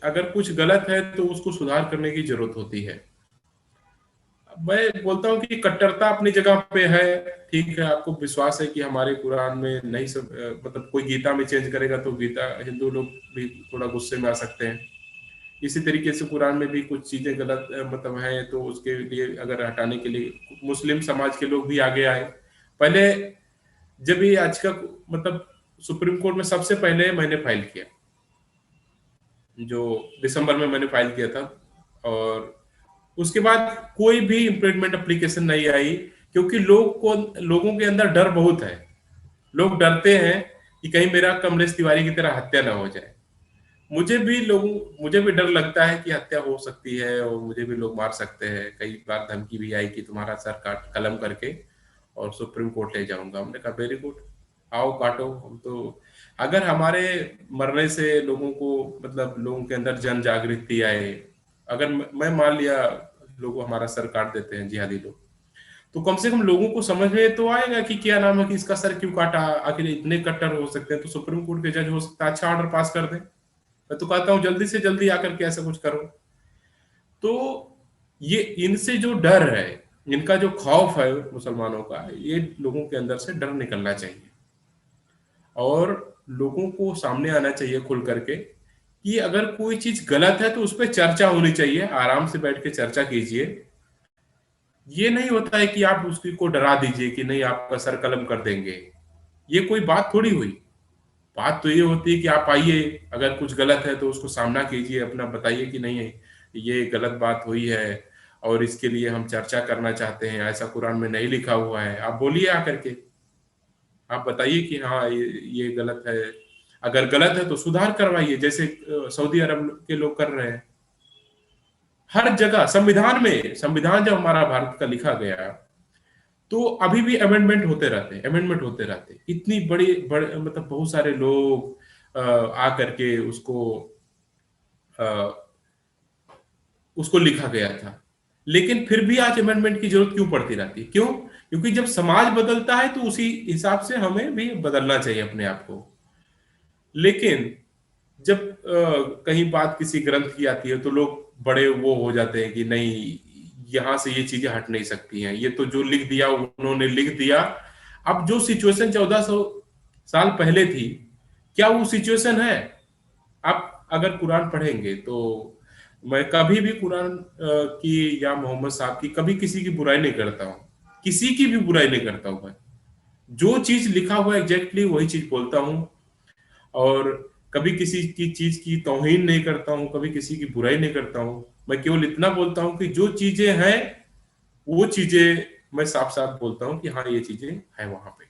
अगर कुछ गलत है तो उसको सुधार करने की जरूरत होती है। मैं बोलता हूँ कि कट्टरता अपनी जगह पे है, ठीक है, आपको विश्वास है कि हमारे कुरान में नहीं सब मतलब कोई गीता में चेंज करेगा तो गीता हिंदू लोग भी थोड़ा गुस्से में आ सकते हैं। इसी तरीके से कुरान में भी कुछ चीजें गलत मतलब हैं, तो उसके लिए अगर हटाने के लिए मुस्लिम समाज के लोग भी आगे आए। पहले जब ये आज का मतलब सुप्रीम कोर्ट में सबसे पहले मैंने फाइल किया, जो दिसंबर में मैंने फाइल किया था, और उसके बाद कोई भी इम्प्लीमेंट एप्लीकेशन नहीं आई, क्योंकि लोगों के अंदर डर बहुत है। लोग डरते हैं कि कहीं मेरा कमलेश तिवारी की तरह हत्या ना हो जाए। मुझे भी डर लगता है कि हत्या हो सकती है और मुझे भी लोग मार सकते हैं। कई बार धमकी भी आई कि तुम्हारा सर काट कलम करके और सुप्रीम कोर्ट ले जाऊंगा। हमने कहा वेरी गुड, आओ काटो। हम तो अगर हमारे मरने से लोगों को मतलब लोगों के अंदर जन जागृति आए, अगर मैं मान लिया लोग हमारा सर काट देते हैं जिहादी लोग, तो कम से कम लोगों को समझ में तो आएगा कि क्या नाम है कि इसका सर क्यों काटा, आखिर इतने कट्टर हो सकते हैं तो सुप्रीम कोर्ट के जज हो सकता है अच्छा ऑर्डर पास कर दे। मैं तो कहता हूँ जल्दी से जल्दी आकर के ऐसा कुछ करो। तो ये इनसे जो डर है, इनका जो खौफ है मुसलमानों का, ये लोगों के अंदर से डर निकलना चाहिए और लोगों को सामने आना चाहिए खुल करके कि अगर कोई चीज गलत है तो उस पर चर्चा होनी चाहिए, आराम से बैठ के चर्चा कीजिए। ये नहीं होता है कि आप उसकी को डरा दीजिए कि नहीं आपका सर कलम कर देंगे। ये कोई बात थोड़ी हुई। बात तो ये होती है कि आप आइए, अगर कुछ गलत है तो उसको सामना कीजिए, अपना बताइए कि नहीं है ये गलत बात हुई है और इसके लिए हम चर्चा करना चाहते हैं, ऐसा कुरान में नहीं लिखा हुआ है। आप बोलिए आकर के, आप बताइए कि हाँ ये गलत है। अगर गलत है तो सुधार करवाइए, जैसे सऊदी अरब के लोग कर रहे हैं। हर जगह संविधान जब हमारा भारत का लिखा गया, तो अभी भी अमेंडमेंट होते रहते हैं, अमेंडमेंट होते रहते हैं। इतनी बड़ी बड़े मतलब बहुत सारे लोग आ करके अ, उसको लिखा गया था। लेकिन फिर भी आज अमेंडमेंट की जरूरत क्यों पड़ती रहती है? क्यों? क्योंकि जब समाज बदलता है तो उसी हिसाब से हमें भी बदलना चाहिए अपने आप को। लेकिन जब कहीं बात किसी ग्रंथ की आती है तो लोग बड़े वो हो जाते हैं कि नहीं, यहां से ये चीजें हट नहीं सकती हैं, ये तो जो लिख दिया उन्होंने लिख दिया। अब जो सिचुएशन 1400 साल पहले थी, क्या वो सिचुएशन है? आप अगर कुरान पढ़ेंगे तो मैं कभी भी कुरान की या मोहम्मद साहब की कभी किसी की बुराई नहीं करता हूँ, किसी की भी बुराई नहीं करता हूँ मैं। जो चीज लिखा हुआ है एग्जैक्टली वही चीज बोलता हूँ, और कभी किसी की चीज की तौहीन नहीं करता हूँ, कभी किसी की बुराई नहीं करता हूँ। मैं केवल इतना बोलता हूँ कि जो चीजें हैं वो चीजें मैं साफ साफ बोलता हूँ कि हाँ ये चीजें हैं वहां पे।